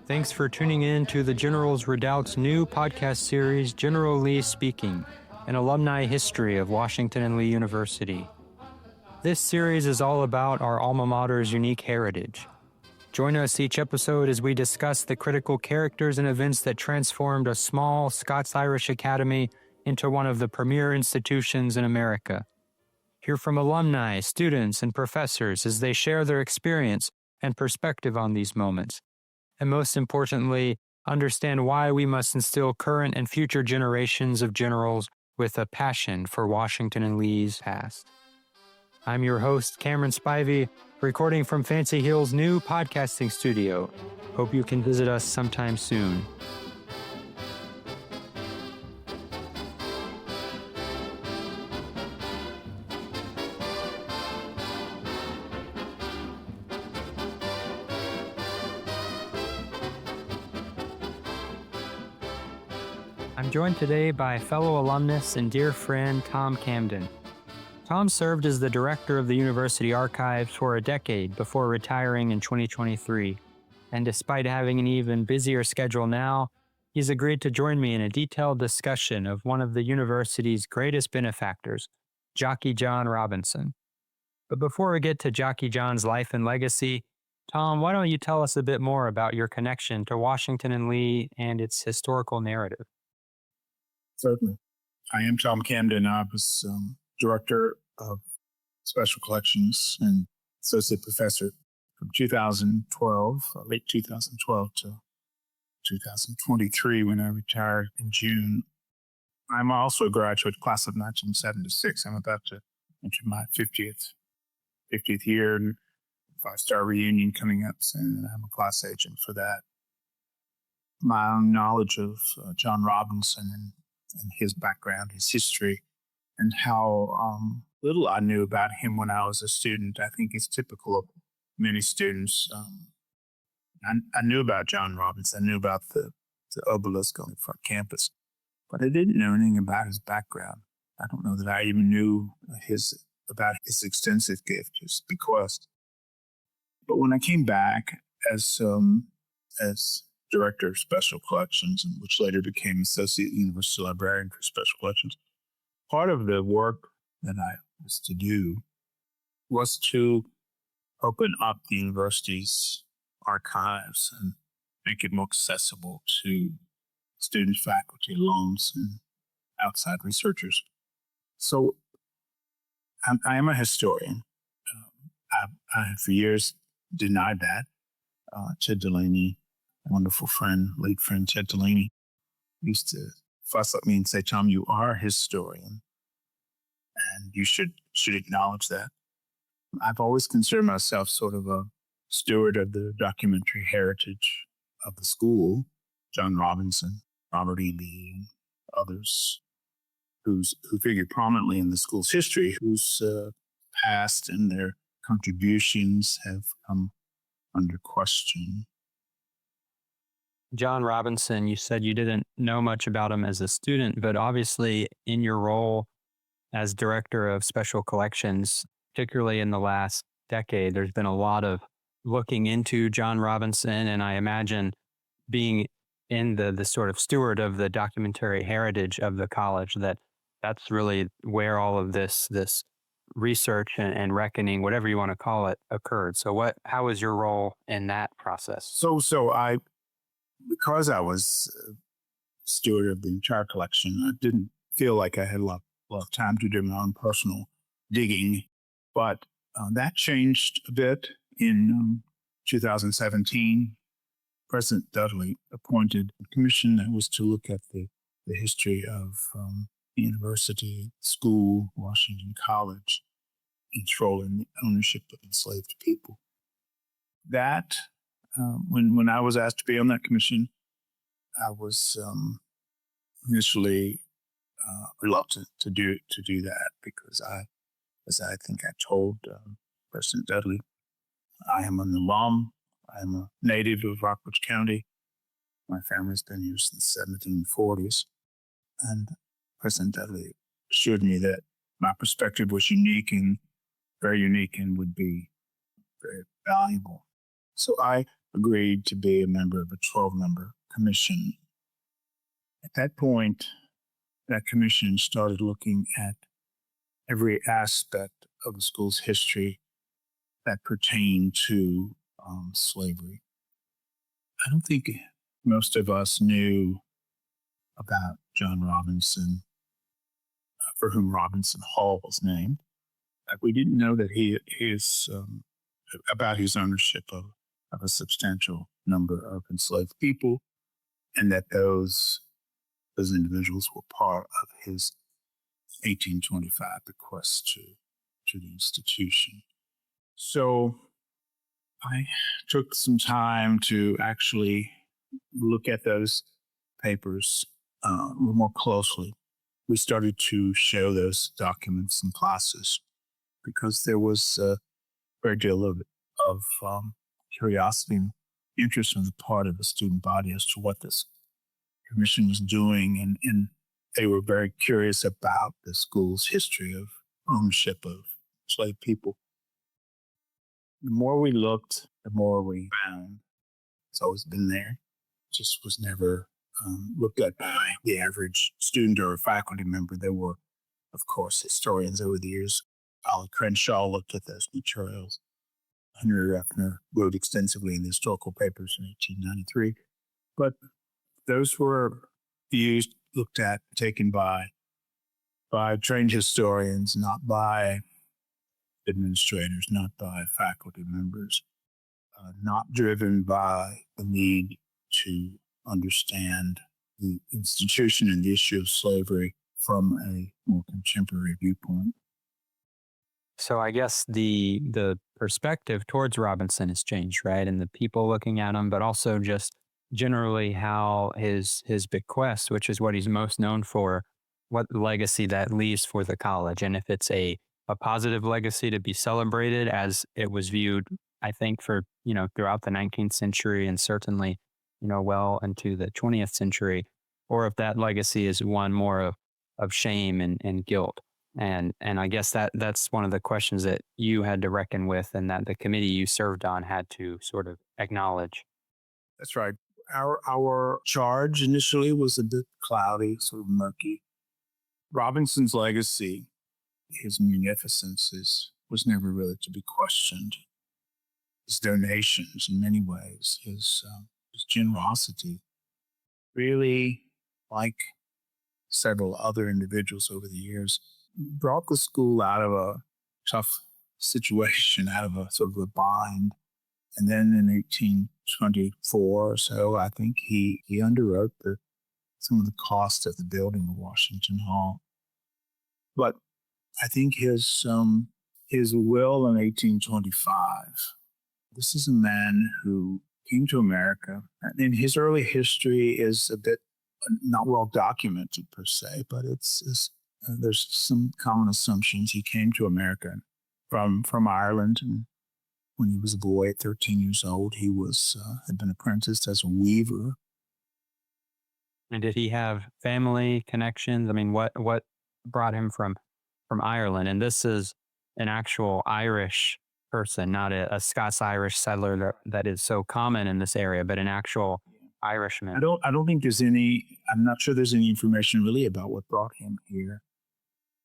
Thanks for tuning in to the Generals Redoubt's new podcast series, General Lee Speaking, an alumni history of Washington and Lee University. This series is all about our alma mater's unique heritage. Join us each episode as we discuss the critical characters and events that transformed a small Scots-Irish Academy into one of the premier institutions in America. Hear from alumni, students, and professors as they share their experience and perspective on these moments. And most importantly, understand why we must instill current and future generations of generals with a passion for Washington and Lee's past. I'm your host, Cameron Spivey, recording from Fancy Hill's new podcasting studio. Hope you can visit us sometime soon. I'm joined today by fellow alumnus and dear friend Tom Camden. Tom served as the director of the university archives for a decade before retiring in 2023. And despite having an even busier schedule now, he's agreed to join me in a detailed discussion of one of the university's greatest benefactors, Jockey John Robinson. But before we get to Jockey John's life and legacy, Tom, why don't you tell us a bit more about your connection to Washington and Lee and its historical narrative? Certainly. I am Tom Camden. I was director of special collections and associate professor from 2012, late 2012 to 2023 when I retired in June. I'm also a graduate class of 1976. I'm about to enter my 50th year and 5-star reunion coming up soon. I'm a class agent for that. My own knowledge of John Robinson and his background, his history, and how little I knew about him when I was a student, I think is typical of many students. I knew about John Robinson. I knew about the obelisk on the front campus, but I didn't know anything about his background. I don't know that I even knew about his extensive gift, his bequest. But when I came back as director of special collections, which later became associate university librarian for special collections, part of the work that I was to do was to open up the university's archives and make it more accessible to students, faculty, alums, and outside researchers. So I am a historian. I have for years denied that. Ted Delaney, wonderful friend, late friend Ted Delaney, used to fuss at me and say, "Tom, you are a historian, and you should acknowledge that." I've always considered myself sort of a steward of the documentary heritage of the school, John Robinson, Robert E. Lee, and others who figure prominently in the school's history, whose past and their contributions have come under question. John Robinson, you said you didn't know much about him as a student, but obviously in your role as director of special collections, particularly in the last decade, there's been a lot of looking into John Robinson, and I imagine being in the sort of steward of the documentary heritage of the college, that's really where all of this research and reckoning, whatever you want to call it, occurred. So how was your role in that process? Because I was steward of the entire collection, I didn't feel like I had a lot of time to do my own personal digging. But that changed a bit in 2017. President Dudley appointed a commission that was to look at the history of the university, school, Washington College, its role in the ownership of enslaved people. That when I was asked to be on that commission, I was initially reluctant to do that because as I think I told President Dudley, I am an alum. I am a native of Rockbridge County. My family's been here since the 1740s, and President Dudley assured me that my perspective was very unique, and would be very valuable. So I agreed to be a member of a 12-member commission. At that point, that commission started looking at every aspect of the school's history that pertained to slavery. I don't think most of us knew about John Robinson, for whom Robinson Hall was named. We didn't know that about his ownership of a substantial number of enslaved people, and that those individuals were part of his 1825 bequest to the institution. So I took some time to actually look at those papers a little more closely. We started to show those documents in classes because there was a great deal of curiosity and interest on the part of the student body as to what this commission was doing, and they were very curious about the school's history of ownership of enslaved people. The more we looked, the more we found. It's always been there. It just was never looked at by the average student or faculty member. There were, of course, historians over the years. Ollie Crenshaw looked at those materials. Henry Ruffner wrote extensively in the historical papers in 1893. But those were views looked at, taken by trained historians, not by administrators, not by faculty members, not driven by the need to understand the institution and the issue of slavery from a more contemporary viewpoint. So I guess the perspective towards Robinson has changed, right? And the people looking at him, but also just generally how his bequest, which is what he's most known for, what legacy that leaves for the college. And if it's a positive legacy to be celebrated as it was viewed, I think, for, throughout the 19th century and certainly, well into the 20th century, or if that legacy is one more of shame and guilt. And I guess that's one of the questions that you had to reckon with and that the committee you served on had to sort of acknowledge. That's right. Our charge initially was a bit cloudy, sort of murky. Robinson's legacy, his munificence, was never really to be questioned. His donations, in many ways, his generosity, really, like several other individuals over the years, brought the school out of a tough situation, out of a sort of a bind. And then in 1824 or so, I think he underwrote some of the cost of the building of Washington Hall. But I think his will in 1825, this is a man who came to America, and his early history is a bit not well documented per se, but there's some common assumptions. He came to America from Ireland, and when he was a boy at 13 years old, he had been apprenticed as a weaver. And did he have family connections? I mean, what brought him from Ireland? And this is an actual Irish person, not a Scots-Irish settler that is so common in this area, but an actual Irishman. I don't think I'm not sure there's any information really about what brought him here.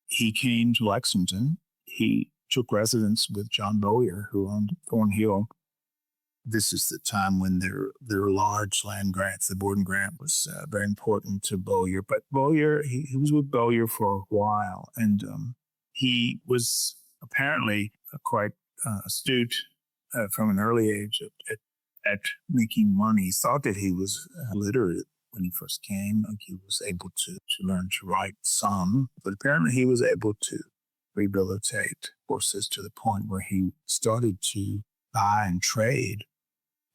He came to Lexington. He took residence with John Bowyer, who owned Thornhill. This is the time when there were large land grants. The Borden grant was very important to Bowyer. But Bowyer, he was with Bowyer for a while, and he was apparently quite astute from an early age at making money. He thought that he was literate when he first came. Like he was able to learn to write some, but apparently he was able to rehabilitate horses to the point where he started to buy and trade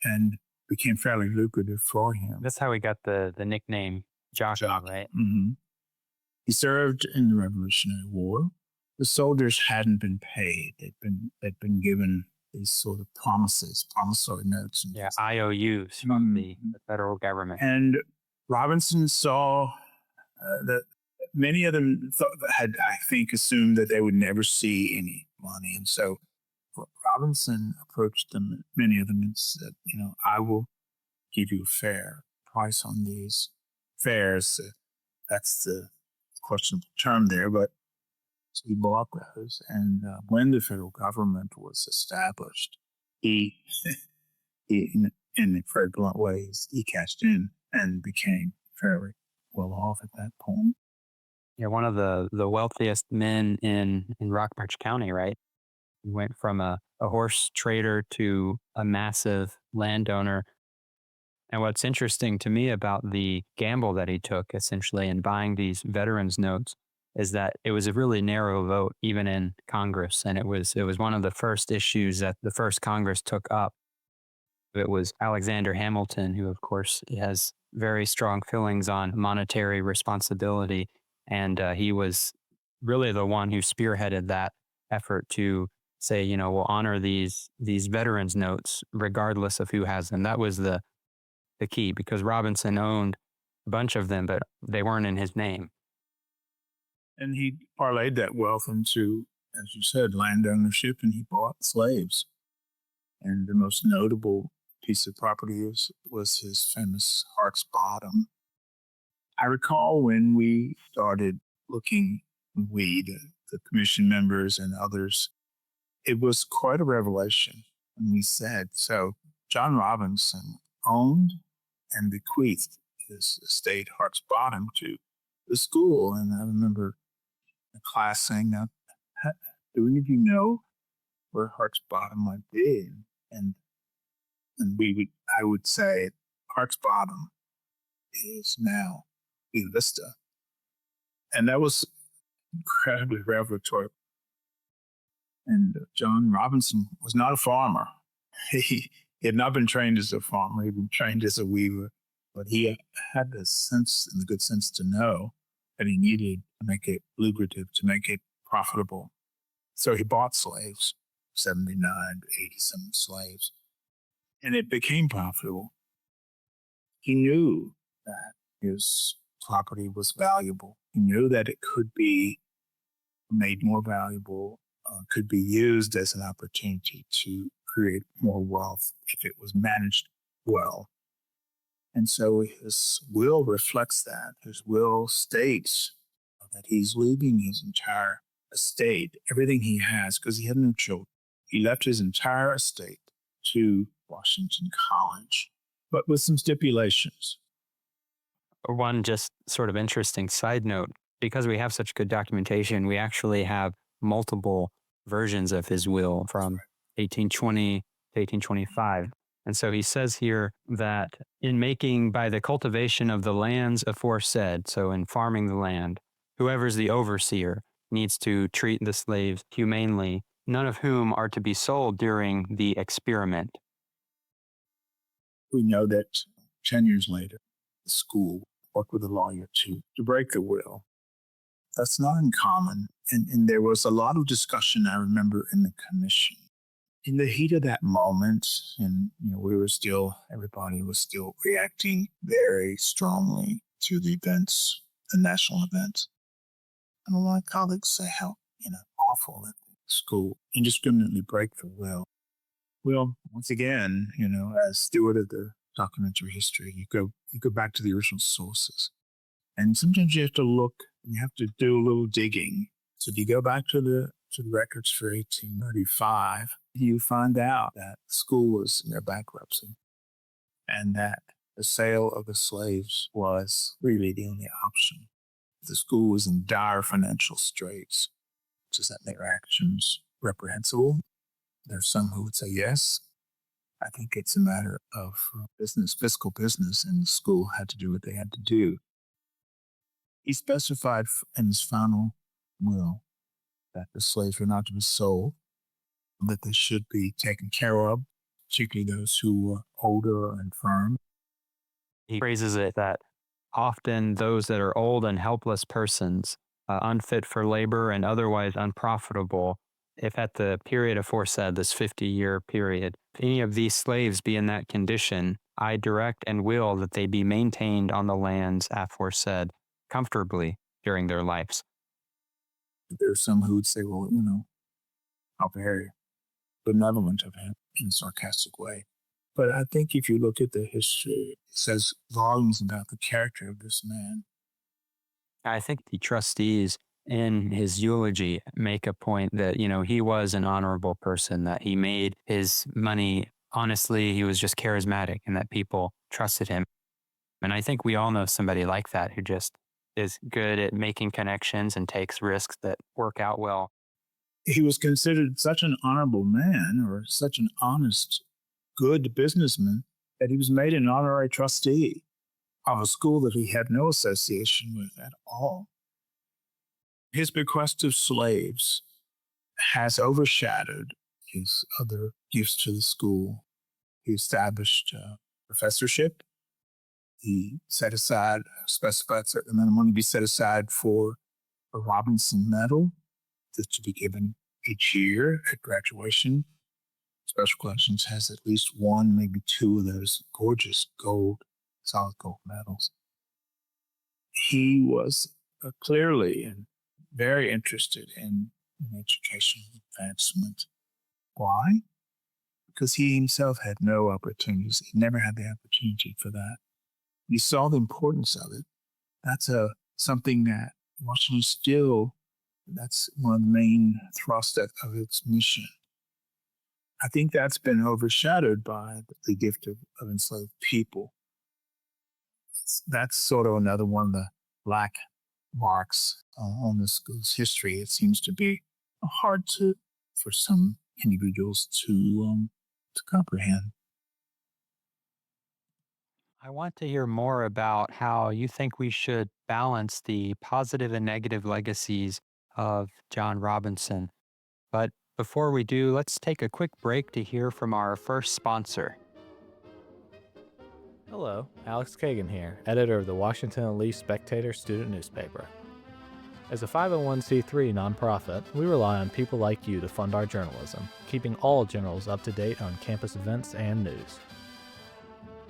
and became fairly lucrative for him. That's how he got the nickname Jockey, right? Mm-hmm. He served in the Revolutionary War. The soldiers hadn't been paid. They'd been given these sort of promissory notes. And IOUs from the federal government. And Robinson saw that many of them had, I think, assumed that they would never see any money. And so Robinson approached them, many of them, and said, I will give you a fair price on these fares. That's the questionable term there, but so he bought those. And when the federal government was established, he in very blunt ways, he cashed in and became fairly well off at that point. Yeah, one of the wealthiest men in Rockbridge County, right? He went from a horse trader to a massive landowner. And what's interesting to me about the gamble that he took, essentially, in buying these veterans notes, is that it was a really narrow vote, even in Congress. And it was one of the first issues that the first Congress took up. It was Alexander Hamilton, who, of course, has very strong feelings on monetary responsibility. And he was really the one who spearheaded that effort to say, we'll honor these veterans notes regardless of who has them. That was the key, because Robinson owned a bunch of them, but they weren't in his name. And he parlayed that wealth into, as you said, land ownership, and he bought slaves. And the most notable piece of property was his famous Hart's Bottom. I recall when we started looking, the commission members and others, it was quite a revelation when we said, so John Robinson owned and bequeathed his estate, Hart's Bottom, to the school. And I remember the class saying, now, do any of you know where Hart's Bottom might be? And I would say Hart's Bottom is now E Vista. And that was incredibly revelatory. And John Robinson was not a farmer. He had not been trained as a farmer. He'd been trained as a weaver, but he had the sense and the good sense to know that he needed to make it lucrative, to make it profitable. So he bought slaves, 79, 80-some slaves, and it became profitable. He knew that his property was valuable. He knew that it could be made more valuable, could be used as an opportunity to create more wealth if it was managed well. And so his will reflects that. His will states that he's leaving his entire estate, everything he has, because he had no children. He left his entire estate to Washington College, but with some stipulations. One just sort of interesting side note, because we have such good documentation, we actually have multiple versions of his will from 1820 to 1825. And so he says here that in making by the cultivation of the lands aforesaid, so in farming the land, whoever's the overseer needs to treat the slaves humanely, none of whom are to be sold during the experiment. We know that 10 years later, the school worked with a lawyer to break the will. That's not uncommon. And there was a lot of discussion, I remember, in the commission. In the heat of that moment, and everybody was still reacting very strongly to the events, the national events. And a lot of colleagues say how awful that the school indiscriminately break the will. Well, once again, as steward of the documentary history, you go back to the original sources. And sometimes you have to look, you have to do a little digging. So if you go back to the records for 1835, you find out that the school was in their bankruptcy and that the sale of the slaves was really the only option. The school was in dire financial straits. Does that make their actions reprehensible? There's some who would say yes. I think it's a matter of business, fiscal business, and the school had to do what they had to do. He specified in his final will that the slaves were not to be sold, that they should be taken care of, particularly those who were older and infirm. He phrases it that often those that are old and helpless persons, unfit for labor and otherwise unprofitable, if at the period aforesaid, this 50-year period, if any of these slaves be in that condition, I direct and will that they be maintained on the lands aforesaid comfortably during their lives. There's some who would say, well, how very benevolent of him in a sarcastic way. But I think if you look at the history, it says volumes about the character of this man. I think the trustees in his eulogy make a point that, he was an honorable person, that he made his money honestly, he was just charismatic and that people trusted him. And I think we all know somebody like that who just is good at making connections and takes risks that work out well. He was considered such an honorable man, or such an honest, good businessman, that he was made an honorary trustee of a school that he had no association with at all. His bequest of slaves has overshadowed his other gifts to the school. He established a professorship. He set aside, specified certain amount of money to be set aside for a Robinson Medal that's to be given each year at graduation. Special Collections has at least one, maybe two of those gorgeous solid gold medals. He was clearly and very interested in educational advancement. Why? Because he himself had no opportunities. He never had the opportunity for that. He saw the importance of it. That's something that Washington still, that's one of the main thrusts of its mission. I think that's been overshadowed by the gift of enslaved people. That's sort of another one of the black marks on the school's history. It seems to be hard for some individuals to comprehend. I want to hear more about how you think we should balance the positive and negative legacies of John Robinson. But before we do, let's take a quick break to hear from our first sponsor. Hello, Alex Kagan here, editor of the Washington Lee Spectator student newspaper. As a 501c3 nonprofit, we rely on people like you to fund our journalism, keeping all Generals up to date on campus events and news.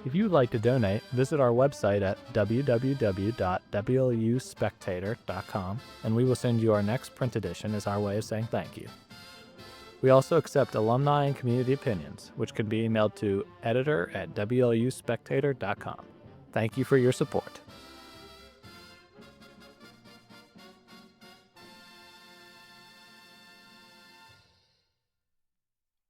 If you would like to donate, visit our website at www.wluspectator.com and we will send you our next print edition as our way of saying thank you. We also accept alumni and community opinions, which can be emailed to editor@wluspectator.com. Thank you for your support.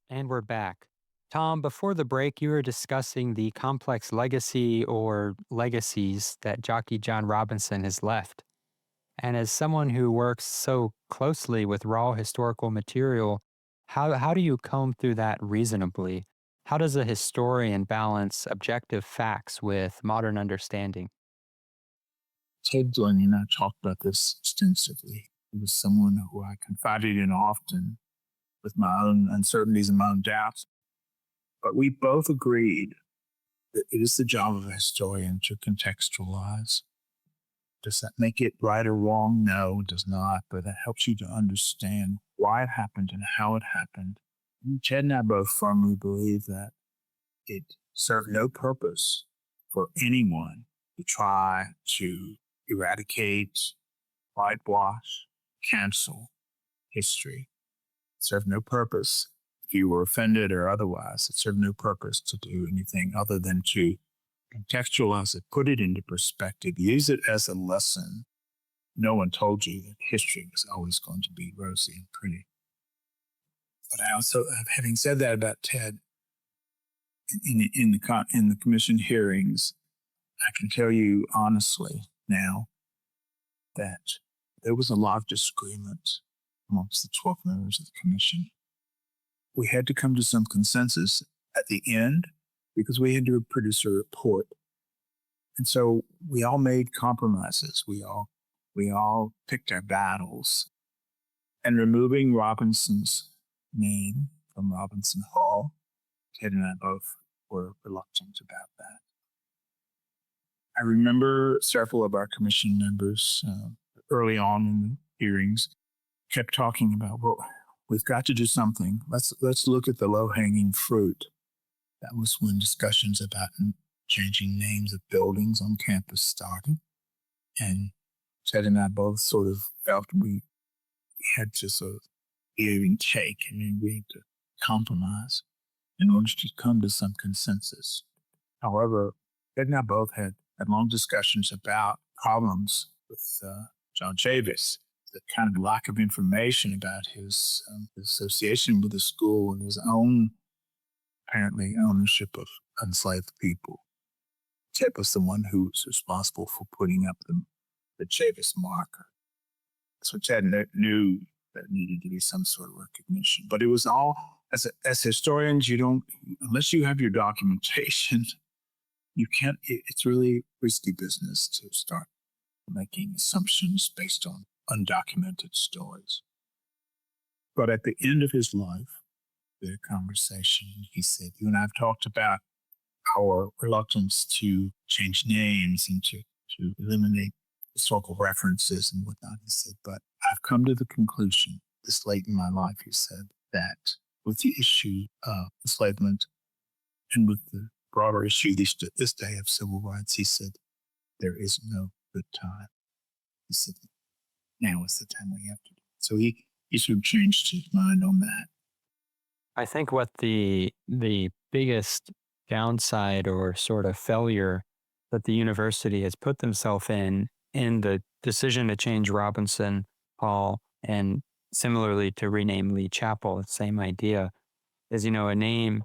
And we're back. Tom, before the break, you were discussing the complex legacy or legacies that Jockey John Robinson has left. And as someone who works so closely with raw historical material, how do you comb through that reasonably? How does a historian balance objective facts with modern understanding? Ted Delaney and I talked about this extensively. He was someone who I confided in often with my own uncertainties and my own doubts. But we both agreed that it is the job of a historian to contextualize. Does that make it right or wrong? No, it does not. But that helps you to understand why it happened and how it happened. And Ted and I both firmly believe that it served no purpose for anyone to try to eradicate, whitewash, cancel history. It served no purpose. If you were offended or otherwise, it served no purpose to do anything other than to contextualize it, put it into perspective, use it as a lesson. No one told you that history was always going to be rosy and pretty. But I also, having said that about Ted, in the commission hearings, I can tell you honestly now that there was a lot of disagreement amongst the 12 members of the commission. We had to come to some consensus at the end because we had to produce a report. And so we all made compromises. We all picked our battles. And removing Robinson's name from Robinson Hall, Ted and I both were reluctant about that. I remember several of our commission members early on in the hearings kept talking about, well, we've got to do something. Let's look at the low-hanging fruit. That was when discussions about changing names of buildings on campus started. And Ted and I both sort of felt we had to sort of give and take, and we had to compromise in order to come to some consensus. However, Ed and I both had long discussions about problems with John Chavis, the kind of lack of information about his association with the school and his own, apparently, ownership of enslaved people. Chip was the one who was responsible for putting up the Chavis marker. So Chad knew that needed to be some sort of recognition. But it was all, as historians, you don't, unless you have your documentation, you can't, it's really risky business to start making assumptions based on undocumented stories. But at the end of his life, the conversation, he said, you and I have talked about our reluctance to change names and to eliminate historical references and whatnot. He said, but I've come to the conclusion this late in my life, he said, that with the issue of enslavement and with the broader issue this day of civil rights, he said, there is no good time. He said, now is the time we have to do it. So he sort of changed his mind on that. I think what the biggest downside or sort of failure that the university has put themselves in the decision to change Robinson Hall and similarly to rename Lee Chapel, the same idea, is, a name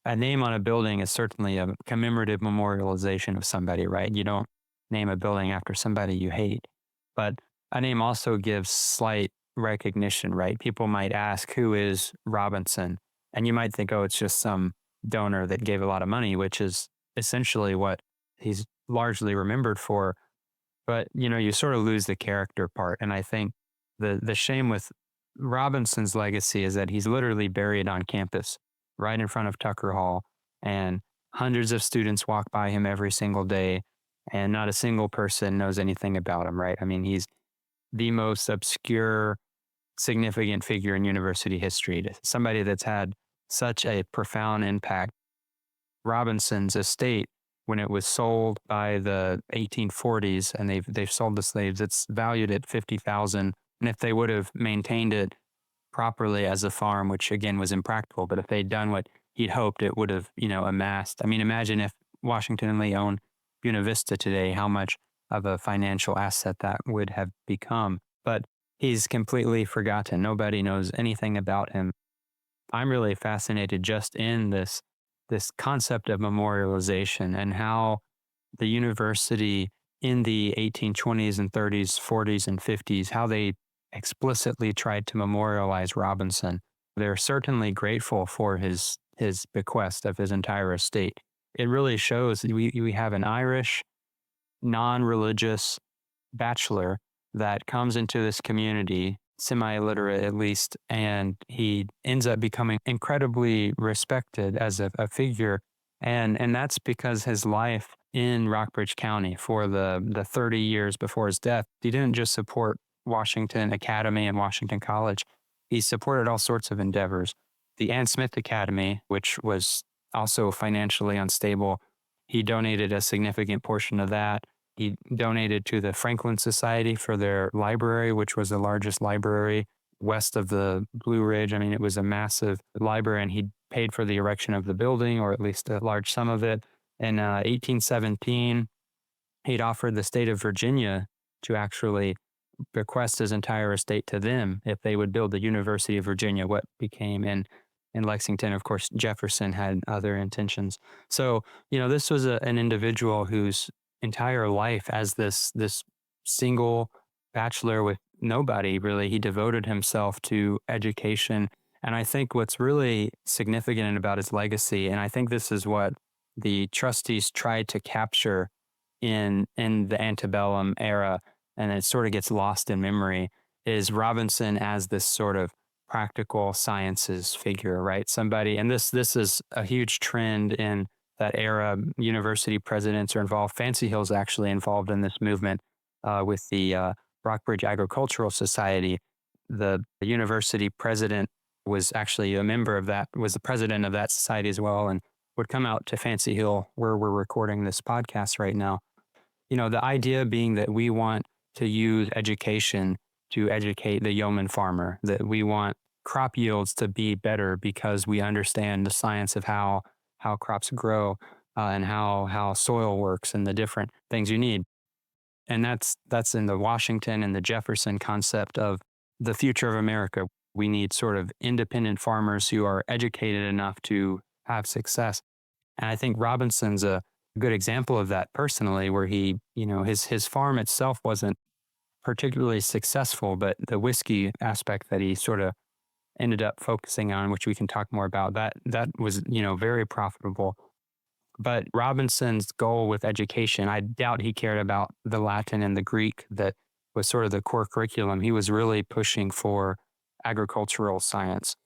on a building is certainly a commemorative memorialization of somebody, right? You don't name a building after somebody you hate, but a name also gives slight recognition, right? People might ask, who is Robinson? And you might think, oh, it's just some donor that gave a lot of money, which is essentially what he's largely remembered for. But, you sort of lose the character part. And I think the shame with Robinson's legacy is that he's literally buried on campus right in front of Tucker Hall, and hundreds of students walk by him every single day, and not a single person knows anything about him, right? I mean, he's the most obscure, significant figure in university history, somebody that's had such a profound impact. Robinson's estate, when it was sold by the 1840s, and they've sold the slaves, it's valued at $50,000. And if they would have maintained it properly as a farm, which again was impractical, but if they'd done what he'd hoped, it would have, amassed. I mean, imagine if Washington and Lee owned Buena Vista today, how much of a financial asset that would have become. But he's completely forgotten. Nobody knows anything about him. I'm really fascinated just in this concept of memorialization and how the university in the 1820s and 30s, 40s, and 50s, how they explicitly tried to memorialize Robinson. They're certainly grateful for his bequest of his entire estate. It really shows we have an Irish, non-religious bachelor that comes into this community, semi-illiterate at least, and he ends up becoming incredibly respected as a figure. And that's because his life in Rockbridge County for the 30 years before his death, he didn't just support Washington Academy and Washington College. He supported all sorts of endeavors. The Ann Smith Academy, which was also financially unstable, he donated a significant portion of that. He donated to the Franklin Society for their library, which was the largest library west of the Blue Ridge. I mean, it was a massive library, and he paid for the erection of the building, or at least a large sum of it. In 1817, he'd offered the state of Virginia to actually bequest his entire estate to them if they would build the University of Virginia, what became in Lexington. Of course, Jefferson had other intentions. So, this was an individual whose entire life as this single bachelor with nobody, really, he devoted himself to education. And I think what's really significant about his legacy, and I think this is what the trustees tried to capture in the antebellum era, and it sort of gets lost in memory, is Robinson as this sort of practical sciences figure, right? Somebody, and this is a huge trend in that era. University presidents are involved. Fancy Hill's actually involved in this movement with the Rockbridge Agricultural Society. The university president was actually a member of that, was the president of that society as well, and would come out to Fancy Hill where we're recording this podcast right now. The idea being that we want to use education to educate the yeoman farmer, that we want crop yields to be better because we understand the science of how crops grow and how soil works and the different things you need. And that's in the Washington and the Jefferson concept of the future of America. We need sort of independent farmers who are educated enough to have success. And I think Robinson's a good example of that personally, where he, his farm itself wasn't particularly successful, but the whiskey aspect that he sort of ended up focusing on, which we can talk more about, that was, very profitable. But Robinson's goal with education, I doubt he cared about the Latin and the Greek that was sort of the core curriculum. He was really pushing for agricultural science.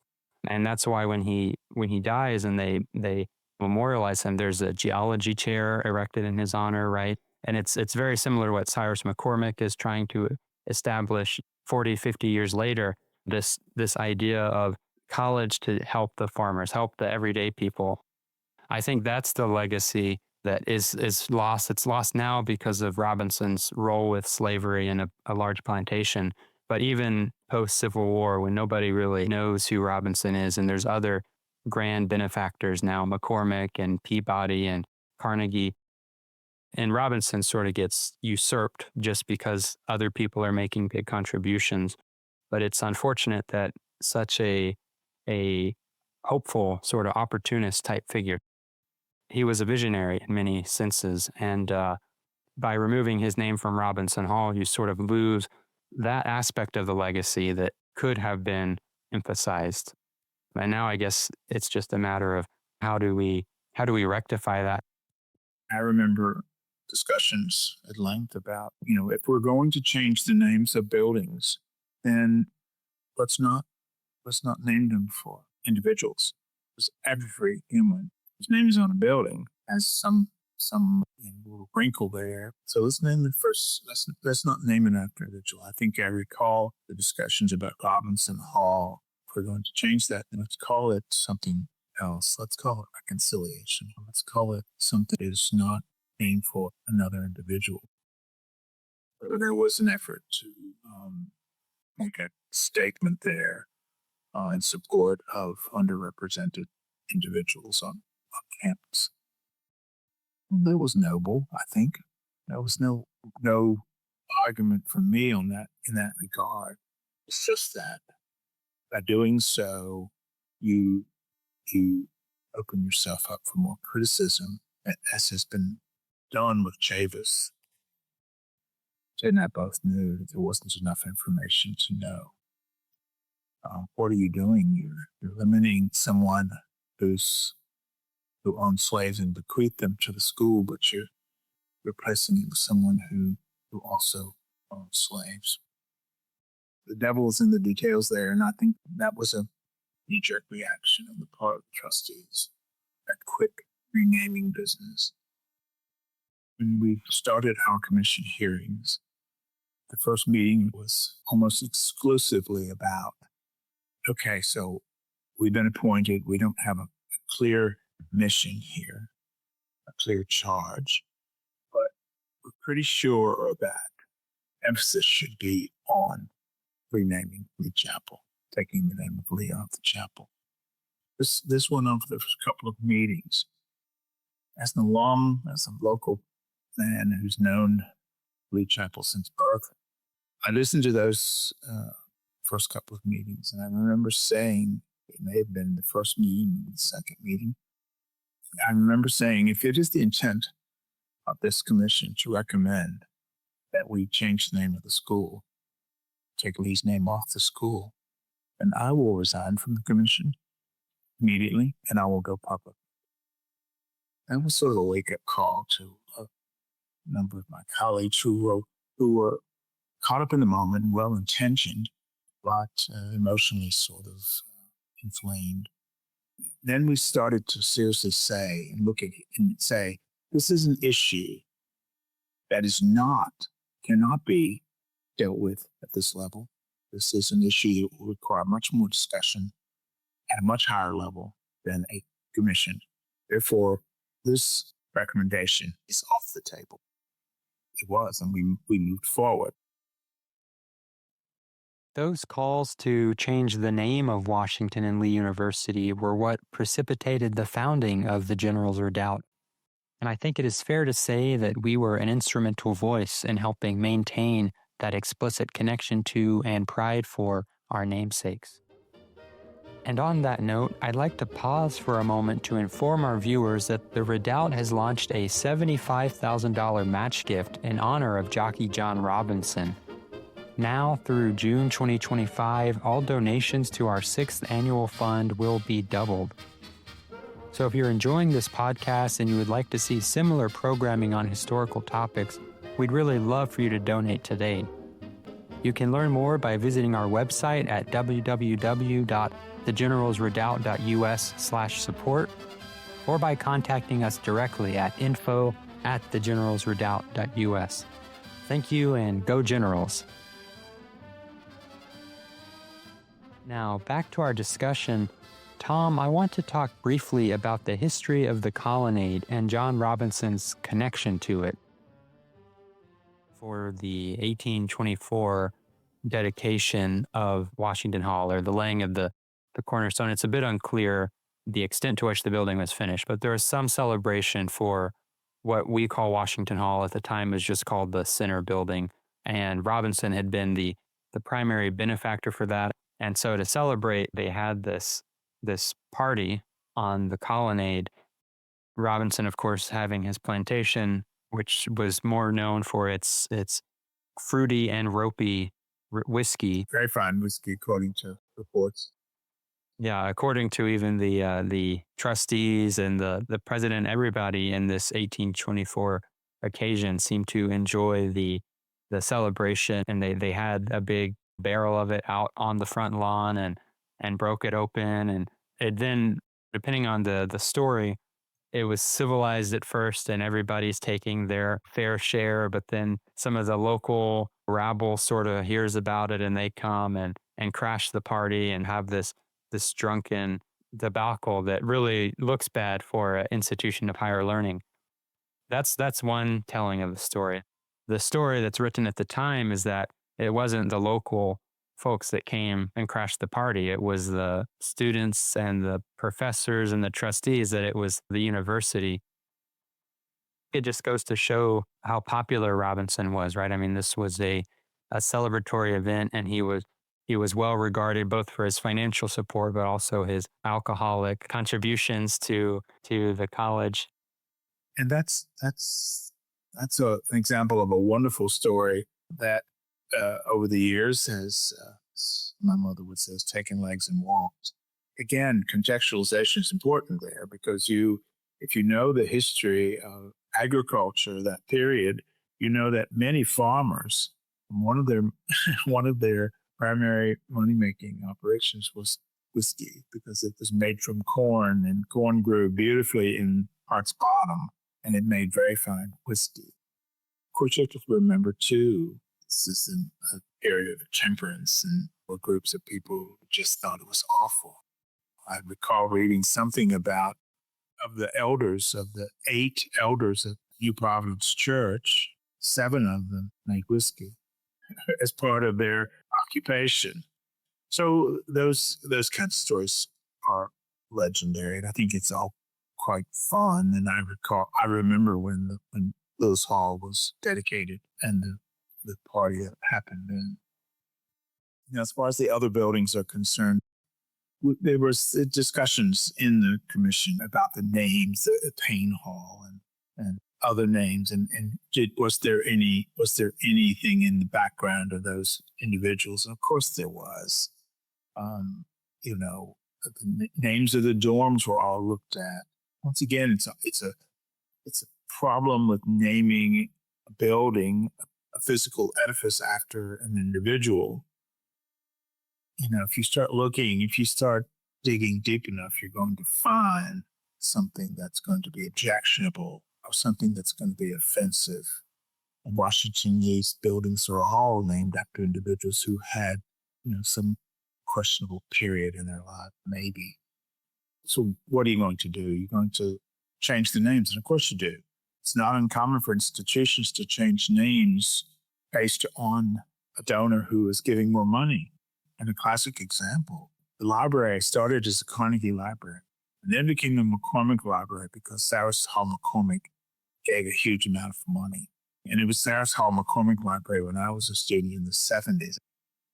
And that's why when he dies and they memorialize him, there's a geology chair erected in his honor, right? And it's very similar to what Cyrus McCormick is trying to establish 40, 50 years later, this idea of college to help the farmers, help the everyday people. I think that's the legacy that is lost. It's lost now because of Robinson's role with slavery and a large plantation. But even post-Civil War, when nobody really knows who Robinson is, and there's other grand benefactors now, McCormick and Peabody and Carnegie, and Robinson sort of gets usurped just because other people are making big contributions. But it's unfortunate that such a hopeful sort of opportunist type figure. He was a visionary in many senses, and by removing his name from Robinson Hall, you sort of lose that aspect of the legacy that could have been emphasized. And now I guess it's just a matter of how do we rectify that? I remember discussions at length about, if we're going to change the names of buildings, then let's not name them for individuals. Because every human whose name is on a building has some little wrinkle there. So let's name the first. Let's not name it after an individual. I think I recall the discussions about Robinson Hall. If we're going to change that, then let's call it something else. Let's call it reconciliation. Let's call it something that is not named for another individual. There was an effort to make a statement there in support of underrepresented individuals on campus. That was noble, I think. There was no argument from me on that in that regard. It's just that by doing so, you open yourself up for more criticism, as has been done with Chavis. Jay and I both knew that there wasn't enough information to know. What are you doing? You're limiting someone who owns slaves and bequeathed them to the school, but you're replacing it with someone who also owns slaves. The devil is in the details there, and I think that was a knee-jerk reaction on the part of the trustees. That quick renaming business. When we started our commission hearings, the first meeting was almost exclusively about, okay, so we've been appointed, we don't have a clear mission here, a clear charge, but we're pretty sure that emphasis should be on renaming Lee Chapel, taking the name of Lee off the chapel. This went on for the first couple of meetings. As an alum, as a local man who's known Lee Chapel since birth, I listened to those first couple of meetings, and I remember saying, it may have been the first meeting, the second meeting, I remember saying, if it is the intent of this commission to recommend that we change the name of the school, take Lee's name off the school, then I will resign from the commission immediately, and I will go public. That was sort of a wake-up call to a number of my colleagues who were caught up in the moment, well-intentioned, but emotionally sort of inflamed. Then we started to seriously say and look at it and say, this is an issue that cannot be dealt with at this level. This is an issue that will require much more discussion at a much higher level than a commission. Therefore, this recommendation is off the table. It was, and we moved forward. Those calls to change the name of Washington and Lee University were what precipitated the founding of the Generals Redoubt. And I think it is fair to say that we were an instrumental voice in helping maintain that explicit connection to and pride for our namesakes. And on that note, I'd like to pause for a moment to inform our viewers that the Redoubt has launched a $75,000 match gift in honor of Jockey John Robinson. Now through June 2025, all donations to our 6th annual fund will be doubled. So if you're enjoying this podcast and you would like to see similar programming on historical topics, we'd really love for you to donate today. You can learn more by visiting our website at www.thegeneralsredoubt.us/support or by contacting us directly at info@thegeneralsredoubt.us. Thank you and go Generals! Now, back to our discussion. Tom, I want to talk briefly about the history of the Colonnade and John Robinson's connection to it. For the 1824 dedication of Washington Hall, or the laying of the Cornerstone, it's a bit unclear the extent to which the building was finished, but there was some celebration for what we call Washington Hall. At the time, it was just called the Center Building, and Robinson had been the primary benefactor for that. And so to celebrate, they had this party on the Colonnade. Robinson, of course, having his plantation, which was more known for its fruity and ropey whiskey. Very fine whiskey, according to reports. Yeah, according to even the trustees and the president, everybody in this 1824 occasion seemed to enjoy the celebration, and they had a big barrel of it out on the front lawn and broke it open, and it then, depending on the story, it was civilized at first and everybody's taking their fair share, but then some of the local rabble sort of hears about it and they come and crash the party and have this drunken debacle that really looks bad for an institution of higher learning. That's one telling of the story. The story that's written at the time is that it wasn't the local folks that came and crashed the party. It was the students and the professors and the trustees, that it was the university. It just goes to show how popular Robinson was, right? I mean, this was a celebratory event, and he was well regarded both for his financial support, but also his alcoholic contributions to the college. And that's an example of a wonderful story that over the years has, my mother would say, has taken legs and walked. Again, contextualization is important there, because if you know the history of agriculture, that period, you know that many farmers, one of their primary money-making operations was whiskey, because it was made from corn, and corn grew beautifully in Hart's Bottom, and it made very fine whiskey. Of course, you have to remember, too, this is an area of temperance, and were groups of people who just thought it was awful. I recall reading something of the 8 elders of New Providence Church, 7 of them made whiskey as part of their occupation. So those kinds of stories are legendary, and I think it's all quite fun. And I remember when Lewis Hall was dedicated and the party that happened. And as far as the other buildings are concerned, there was discussions in the commission about the names, Payne Hall and other names, and was there anything in the background of those individuals? And of course there was. The names of the dorms were all looked at. Once again, it's a problem with naming a building, a physical edifice, after an individual. If you start digging deep enough, you're going to find something that's going to be objectionable or something that's going to be offensive. And Washington Lee's buildings are all named after individuals who had, some questionable period in their life, maybe. So what are you going to do? You're going to change the names, and of course you do. It's not uncommon for institutions to change names based on a donor who is giving more money. And a classic example, the library started as a Carnegie Library and then became the McCormick Library because Cyrus Hall McCormick gave a huge amount of money. And it was Cyrus Hall McCormick Library when I was a student in the 70s.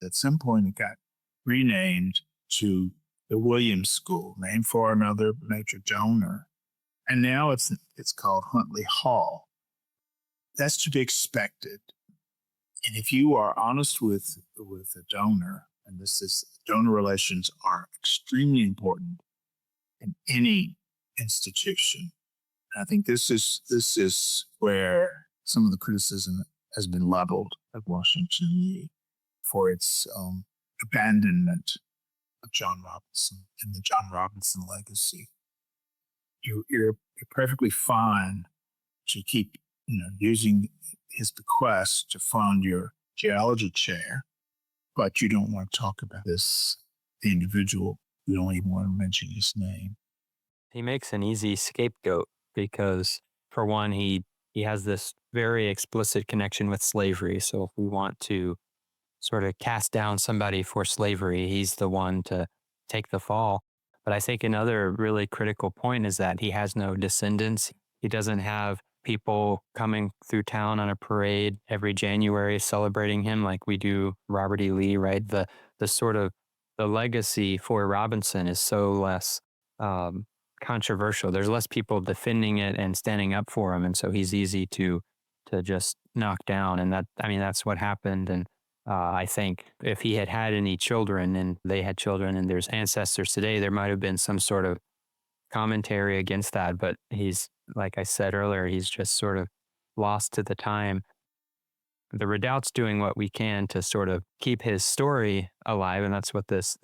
At some point, it got renamed to the Williams School, named for another major donor. And now it's called Huntley Hall. That's to be expected. And if you are honest with a donor, and donor relations are extremely important in any institution. And I think this is where some of the criticism has been leveled at Washington Lee for its abandonment of John Robinson and the John Robinson legacy. You're perfectly fine to keep using his bequest to fund your geology chair, but you don't want to talk about the individual. You don't even want to mention his name. He makes an easy scapegoat because, for one, he has this very explicit connection with slavery. So if we want to sort of cast down somebody for slavery, he's the one to take the fall. But I think another really critical point is that he has no descendants. He doesn't have people coming through town on a parade every January celebrating him like we do Robert E. Lee, right? The sort of the legacy for Robinson is so less controversial. There's less people defending it and standing up for him, and so he's easy to just knock down. And that's what happened. And I think if he had any children and they had children and there's ancestors today, there might have been some sort of commentary against that. But he's, like I said earlier, he's just sort of lost to the time. The Redoubt's doing what we can to sort of keep his story alive, and that's what this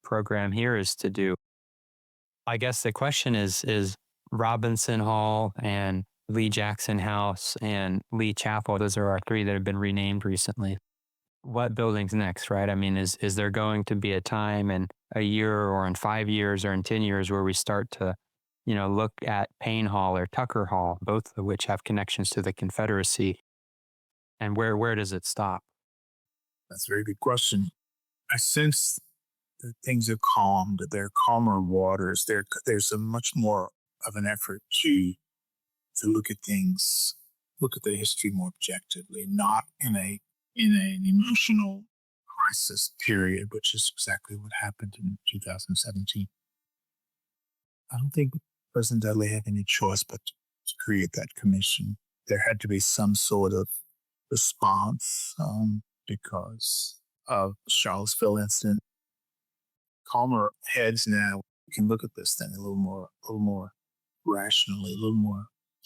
program here is to do. I guess the question is Robinson Hall and Lee Jackson House and Lee Chapel, those are our three that have been renamed recently. What building's next, right? I mean, is there going to be a time in a year or in 5 years or in 10 years where we start to, look at Payne Hall or Tucker Hall, both of which have connections to the Confederacy, and where does it stop? That's a very good question. I sense that things are calmed, that there are calmer waters. There's a much more of an effort to look at things, look at the history more objectively, not in an emotional crisis period, which is exactly what happened in 2017. I don't think President Dudley had any choice but to create that commission. There had to be some sort of response because of the Charlottesville incident. Calmer heads now can look at this thing a little more rationally, a little more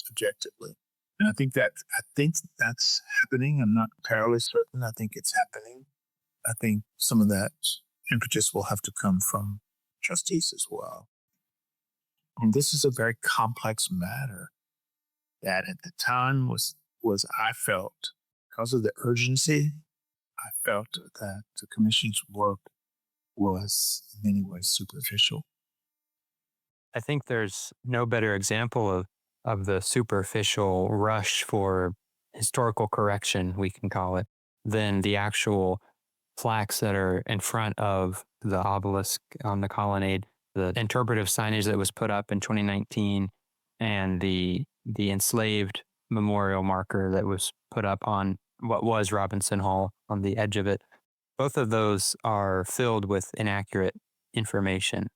objectively. And I think that's happening. I'm not entirely certain. I think it's happening. I think some of that impetus will have to come from trustees as well. And this is a very complex matter that at the time was I felt, because of the urgency, I felt that the commission's work was in many ways superficial. I think there's no better example of the superficial rush for historical correction, we can call it, than the actual plaques that are in front of the obelisk on the colonnade, the interpretive signage that was put up in 2019, and the enslaved memorial marker that was put up on what was Robinson Hall on the edge of it. Both of those are filled with inaccurate information.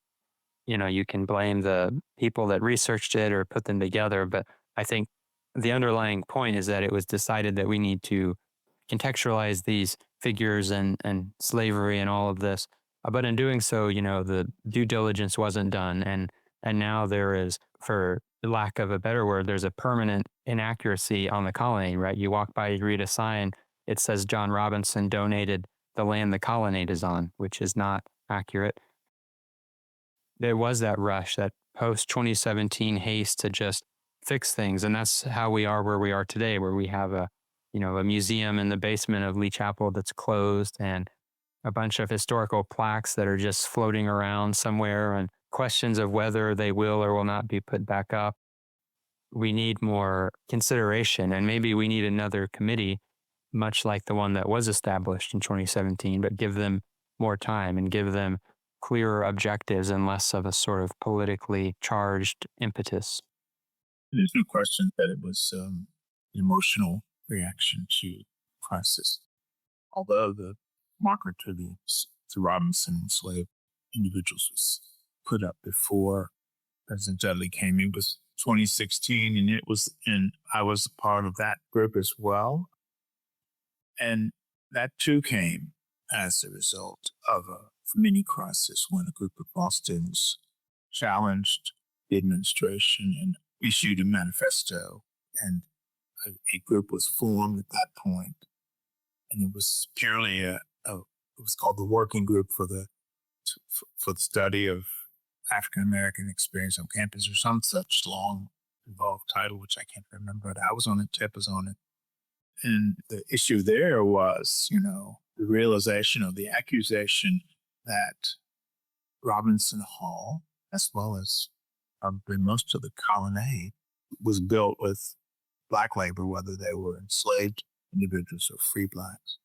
You can blame the people that researched it or put them together, but I think the underlying point is that it was decided that we need to contextualize these figures and slavery and all of this. But in doing so, the due diligence wasn't done. And now there is, for lack of a better word, there's a permanent inaccuracy on the colonnade, right? You walk by, you read a sign, it says John Robinson donated the land the colonnade is on, which is not accurate. There was that rush, that post-2017 haste to just fix things. And that's how we are where we are today, where we have a museum in the basement of Lee Chapel that's closed and a bunch of historical plaques that are just floating around somewhere and questions of whether they will or will not be put back up. We need more consideration, and maybe we need another committee, much like the one that was established in 2017, but give them more time and give them clearer objectives and less of a sort of politically charged impetus. There's no question that it was an emotional reaction to crisis. Although the marker to Robinson enslaved individuals was put up before President Dudley came, it was 2016, and I was a part of that group as well. And that too came as a result of a mini crisis when a group of law students challenged the administration and issued a manifesto, and a group was formed at that point, and it was purely it was called the Working Group for the study of African American experience on campus, or some such long involved title, which I can't remember. But I was on it, Tip was on it, and the issue there was, the realization of the accusation that Robinson Hall, as well as probably most of the Colonnade, was built with Black labor, whether they were enslaved individuals or free Blacks.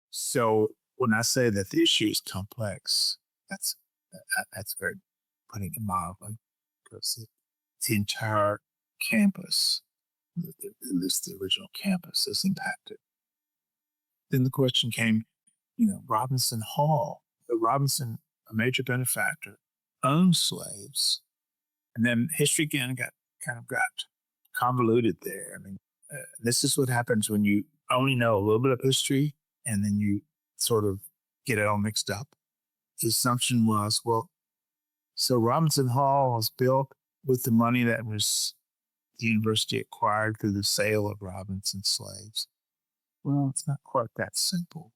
So when I say that the issue is complex, that's very putting it mildly, because the entire campus, at least the original campus, is impacted. Then the question came, Robinson Hall, Robinson, a major benefactor, owned slaves, and then history again got convoluted there. I mean, this is what happens when you only know a little bit of history and then you sort of get it all mixed up. The assumption was, so Robinson Hall was built with the money that was the university acquired through the sale of Robinson slaves. Well, it's not quite that simple.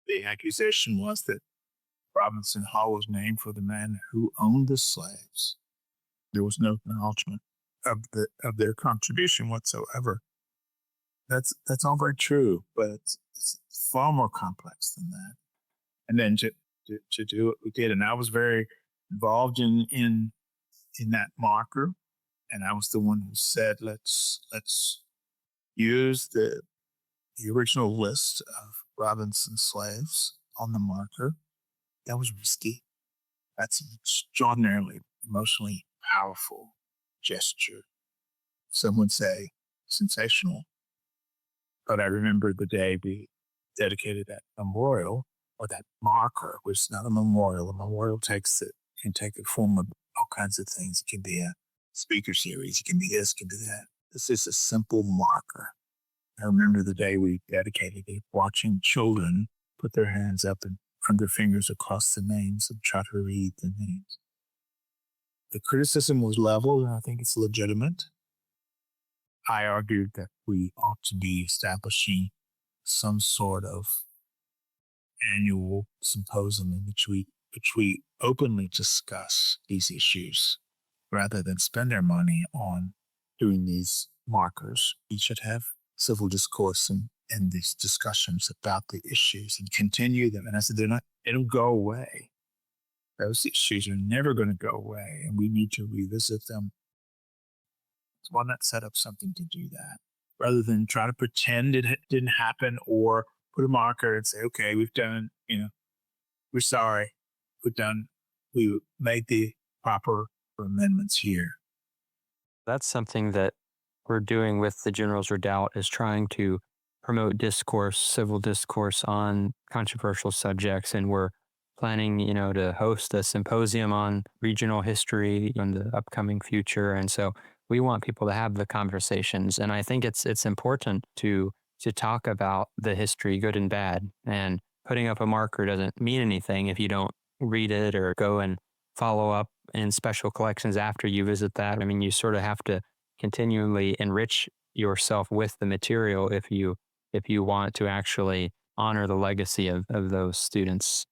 The accusation was that Robinson Hall was named for the man who owned the slaves. There was no acknowledgement of their contribution whatsoever. That's all very true, but it's far more complex than that. And then to do what we did, and I was very involved in that marker, and I was the one who said, let's use the original list of Robinson slaves on the marker. That was risky. That's an extraordinarily emotionally powerful gesture. Some would say sensational. But I remember the day we dedicated that memorial, or that marker, which is not a memorial. A memorial can take the form of all kinds of things. It can be a speaker series. It can be this, it can be that. This is a simple marker. I remember the day we dedicated it, watching children put their hands up and run their fingers across the names and try to read the names. The criticism was leveled, and I think it's legitimate. I argued that we ought to be establishing some sort of annual symposium in which we openly discuss these issues, rather than spend our money on doing these markers. We should have civil discourse and these discussions about the issues and continue them. And I said, they don't go away. Those issues are never going to go away, and we need to revisit them. So why not set up something to do that, rather than try to pretend it didn't happen, or put a marker and say, okay, we've done, we're sorry, we made the proper amendments here. That's something that we're doing with the Generals Redoubt, is trying to promote discourse, civil discourse on controversial subjects. And we're planning, to host a symposium on regional history in the upcoming future. And so we want people to have the conversations. And I think it's important to talk about the history, good and bad. And putting up a marker doesn't mean anything if you don't read it or go and follow up in special collections after you visit that. I mean, you sort of have to continually enrich yourself with the material if you want to actually honor the legacy of those students.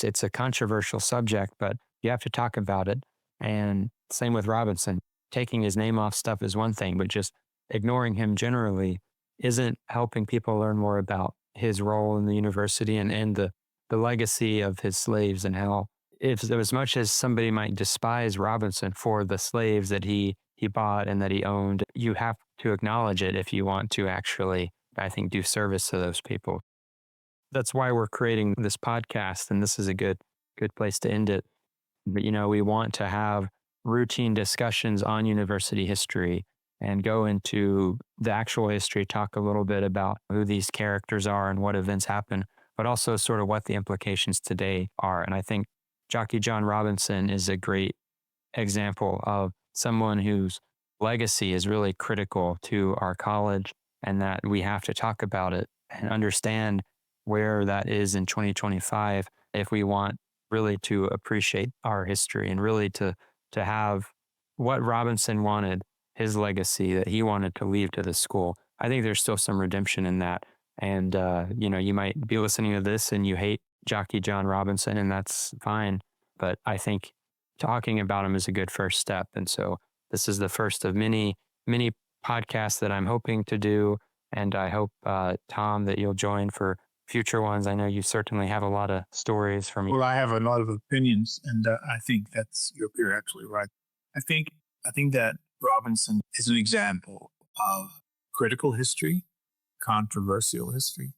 It's a controversial subject, but you have to talk about it. And same with Robinson. Taking his name off stuff is one thing, but just ignoring him generally isn't helping people learn more about his role in the university and the legacy of his slaves, and how, if as much as somebody might despise Robinson for the slaves that he bought and that he owned, you have to acknowledge it if you want to actually, I think, do service to those people. That's why we're creating this podcast, and this is a good place to end it. But, we want to have routine discussions on university history and go into the actual history, talk a little bit about who these characters are and what events happen, but also sort of what the implications today are. And I think Jockey John Robinson is a great example of someone whose legacy is really critical to our college, and that we have to talk about it and understand where that is in 2025 if we want really to appreciate our history and really to have what Robinson wanted, his legacy that he wanted to leave to the school. I think there's still some redemption in that. And, you might be listening to this and you hate Jockey John Robinson, and that's fine. But I think talking about him is a good first step. And so this is the first of many, many podcasts that I'm hoping to do. And I hope, Tom, that you'll join for future ones. I know you certainly have a lot of stories from. Well, I have a lot of opinions, and I think you're absolutely right. I think that Robinson is an example of critical history, controversial history,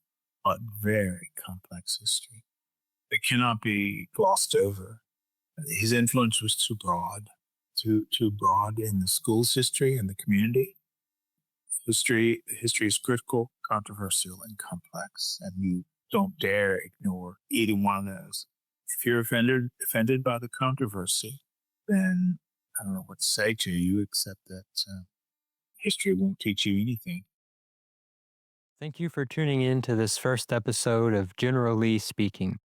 but very complex history that cannot be glossed over. His influence was too broad in the school's history and the community. History is critical, controversial, and complex, and you don't dare ignore either one of those. If you're offended by the controversy, then I don't know what to say to you except that history won't teach you anything. Thank you for tuning in to this first episode of Generally Speaking.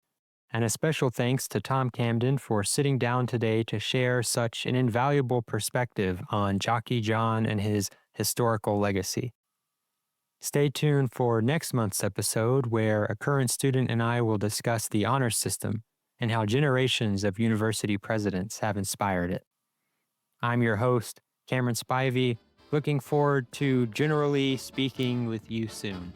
And a special thanks to Tom Camden for sitting down today to share such an invaluable perspective on Jockey John and his historical legacy. Stay tuned for next month's episode, where a current student and I will discuss the honor system and how generations of university presidents have inspired it. I'm your host, Cameron Spivey, looking forward to generally speaking with you soon.